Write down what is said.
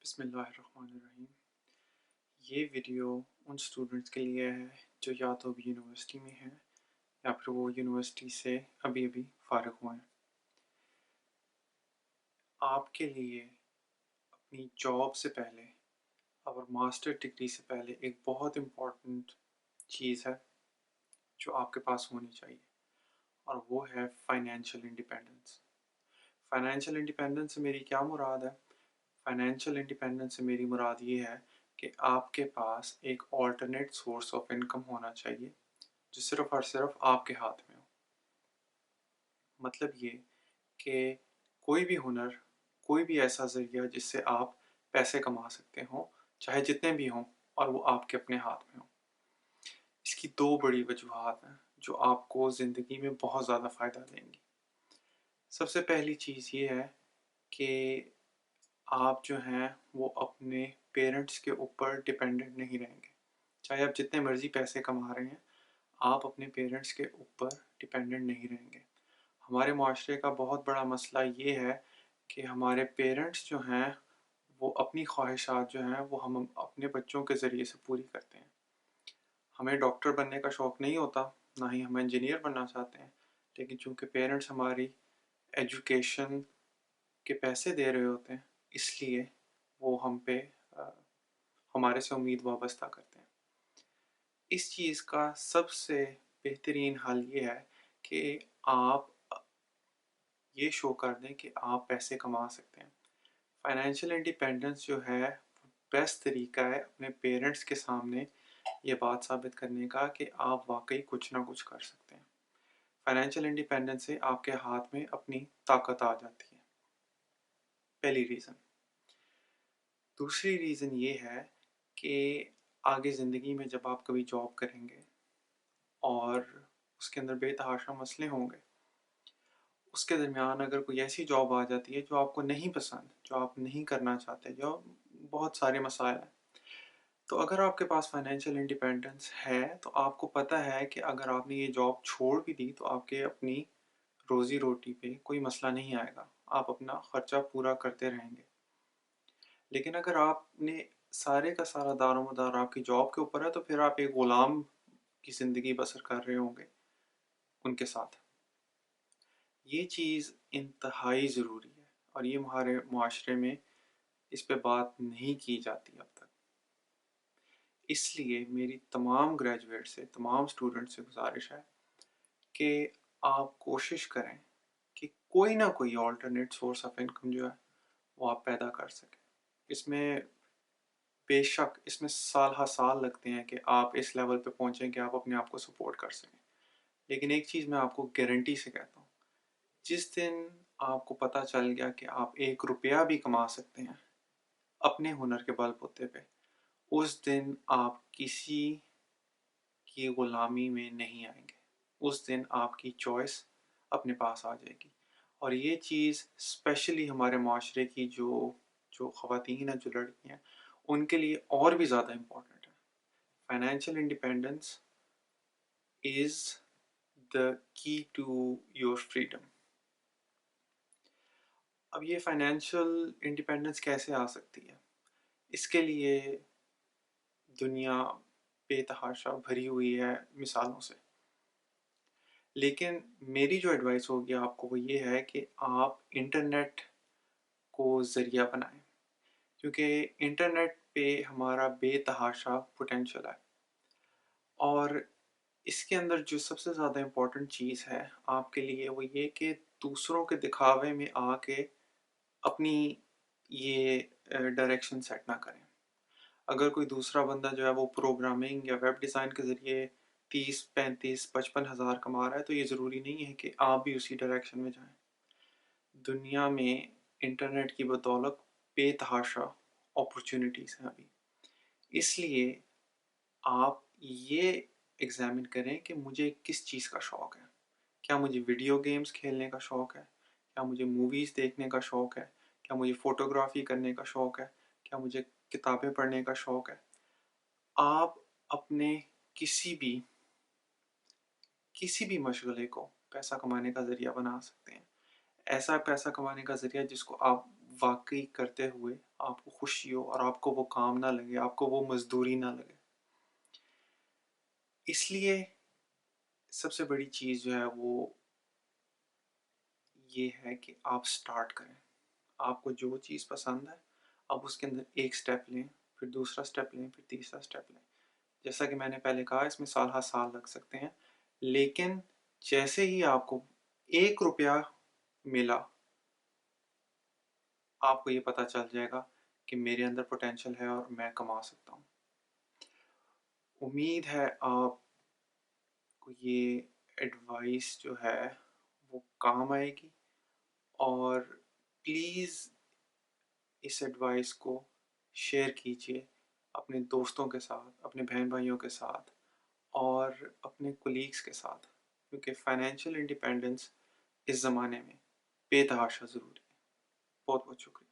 بسم اللہ الرحمن الرحیم۔ یہ ویڈیو ان سٹوڈنٹس کے لیے ہے جو یا تو ابھی یونیورسٹی میں ہیں یا پھر وہ یونیورسٹی سے ابھی فارغ ہوئے ہیں۔ آپ کے لیے اپنی جاب سے پہلے اور ماسٹر ڈگری سے پہلے ایک بہت امپورٹنٹ چیز ہے جو آپ کے پاس ہونی چاہیے، اور وہ ہے فائنینشیل انڈیپینڈنس۔ فائنینشیل انڈیپینڈنس سے میری کیا مراد ہے؟ فائنینشیل انڈیپینڈنس سے میری مراد یہ ہے کہ آپ کے پاس ایک آلٹرنیٹ سورس آف انکم ہونا چاہیے جو صرف اور صرف آپ کے ہاتھ میں ہو۔ مطلب یہ کہ کوئی بھی ہنر، کوئی بھی ایسا ذریعہ جس سے آپ پیسے کما سکتے ہوں، چاہے جتنے بھی ہوں، اور وہ آپ کے اپنے ہاتھ میں ہوں۔ اس کی دو بڑی وجوہات ہیں جو آپ کو زندگی میں بہت زیادہ فائدہ دیں گی۔ سب سے پہلی چیز یہ ہے کہ آپ جو ہیں وہ اپنے پیرنٹس کے اوپر ڈیپینڈنٹ نہیں رہیں گے۔ چاہے آپ جتنے مرضی پیسے کما رہے ہیں، آپ اپنے پیرنٹس کے اوپر ڈیپینڈنٹ نہیں رہیں گے۔ ہمارے معاشرے کا بہت بڑا مسئلہ یہ ہے کہ ہمارے پیرنٹس جو ہیں وہ اپنی خواہشات جو ہیں وہ ہم اپنے بچوں کے ذریعے سے پوری کرتے ہیں۔ ہمیں ڈاکٹر بننے کا شوق نہیں ہوتا، نہ ہی ہم انجینئر بننا چاہتے ہیں، لیکن چونکہ پیرنٹس ہماری ایجوکیشن کے پیسے دے رہے ہوتے ہیں، اس لیے وہ ہم پہ ہمارے سے امید وابستہ کرتے ہیں۔ اس چیز کا سب سے بہترین حل یہ ہے کہ آپ یہ شو کر دیں کہ آپ پیسے کما سکتے ہیں۔ فائنینشیل انڈیپینڈنس جو ہے بیسٹ طریقہ ہے اپنے پیرنٹس کے سامنے یہ بات ثابت کرنے کا کہ آپ واقعی کچھ نہ کچھ کر سکتے ہیں۔ فائنینشیل انڈیپینڈنس سے آپ کے ہاتھ میں اپنی طاقت آ جاتی ہے، پہلی ریزن۔ دوسری ریزن یہ ہے کہ آگے زندگی میں جب آپ کبھی جاب کریں گے اور اس کے اندر بے تحاشا مسئلے ہوں گے، اس کے درمیان اگر کوئی ایسی جاب آ جاتی ہے جو آپ کو نہیں پسند، جو آپ نہیں کرنا چاہتے، جو بہت سارے مسائل ہیں، تو اگر آپ کے پاس فائنینشیل انڈیپینڈنس ہے تو آپ کو پتہ ہے کہ اگر آپ نے یہ جاب چھوڑ بھی دی تو آپ کے اپنی روزی روٹی پہ کوئی مسئلہ نہیں آئے گا، آپ اپنا خرچہ پورا کرتے رہیں گے۔ لیکن اگر آپ نے سارے کا سارا دار و مدار آپ کی جاب کے اوپر ہے تو پھر آپ ایک غلام کی زندگی بسر کر رہے ہوں گے ان کے ساتھ۔ یہ چیز انتہائی ضروری ہے اور یہ ہمارے معاشرے میں اس پہ بات نہیں کی جاتی اب تک۔ اس لیے میری تمام گریجویٹ سے، تمام اسٹوڈنٹ سے گزارش ہے کہ آپ کوشش کریں کہ کوئی نہ کوئی آلٹرنیٹ سورس آف انکم جو ہے وہ آپ پیدا کر سکیں۔ اس میں بے شک اس میں سال ہر سال لگتے ہیں کہ آپ اس لیول پہ پہنچیں کہ آپ اپنے آپ کو سپورٹ کر سکیں، لیکن ایک چیز میں آپ کو گارنٹی سے کہتا ہوں، جس دن آپ کو پتہ چل گیا کہ آپ 1 روپیہ بھی کما سکتے ہیں اپنے ہنر کے بل بوتے پہ، اس دن آپ کسی کی غلامی میں نہیں آئیں گے، اس دن آپ کی چوائس اپنے پاس آ جائے گی۔ اور یہ چیز اسپیشلی ہمارے معاشرے کی جو خواتین ہیں، جو لڑکیاں ہیں، ان کے لیے اور بھی زیادہ امپورٹنٹ ہے۔ فائنینشیل انڈیپینڈنس از دا کی ٹو یور فریڈم۔ اب یہ فائنینشیل انڈیپینڈنس کیسے آ سکتی ہے؟ اس کے لیے دنیا بے تحاشا بھری ہوئی ہے مثالوں سے، لیکن میری جو ایڈوائس ہوگی آپ کو وہ یہ ہے کہ آپ انٹرنیٹ کو ذریعہ بنائیں، کیونکہ انٹرنیٹ پہ ہمارا بے تحاشا پوٹینشل ہے، اور اس کے اندر جو سب سے زیادہ امپورٹنٹ چیز ہے آپ کے لیے وہ یہ کہ دوسروں کے دکھاوے میں آ کے اپنی یہ ڈائریکشن سیٹ نہ کریں۔ اگر کوئی دوسرا بندہ جو ہے وہ پروگرامنگ یا ویب ڈیزائن کے ذریعے 30 35 55 ہزار کما رہا ہے تو یہ ضروری نہیں ہے کہ آپ بھی اسی ڈائریکشن میں جائیں۔ دنیا میں انٹرنیٹ کی بدولت بے تحاشا اپرچونٹیز ہیں ابھی، اس لیے آپ یہ ایگزامن کریں کہ مجھے کس چیز کا شوق ہے۔ کیا مجھے ویڈیو گیمز کھیلنے کا شوق ہے؟ کیا مجھے موویز دیکھنے کا شوق ہے؟ کیا مجھے فوٹوگرافی کرنے کا شوق ہے؟ کیا مجھے کتابیں پڑھنے کا شوق ہے؟ آپ اپنے کسی بھی مشغلے کو پیسہ کمانے کا ذریعہ بنا سکتے ہیں، ایسا پیسہ کمانے کا ذریعہ جس کو آپ واقعی کرتے ہوئے آپ کو خوشی ہو اور آپ کو وہ کام نہ لگے، آپ کو وہ مزدوری نہ لگے. اس لیے سب سے بڑی چیز جو ہے وہ یہ ہے کہ آپ سٹارٹ کریں. آپ کو جو چیز پسند ہے آپ اس کے اندر ایک سٹیپ لیں، پھر دوسرا سٹیپ لیں، پھر تیسرا سٹیپ لیں. جیسا کہ میں نے پہلے کہا اس میں سال ہر سال لگ سکتے ہیں، لیکن جیسے ہی آپ کو 1 روپیہ ملا آپ کو یہ پتہ چل جائے گا کہ میرے اندر پوٹینشل ہے اور میں کما سکتا ہوں. امید ہے آپ کو یہ ایڈوائس جو ہے وہ کام آئے گی، اور پلیز اس ایڈوائس کو شیئر کیجیے اپنے دوستوں کے ساتھ، اپنے بہن بھائیوں کے ساتھ اور اپنے کولیگز کے ساتھ، کیونکہ فائنینشیل انڈیپینڈنس اس زمانے میں بے تحاشا ضروری ہے. بہت بہت شکریہ.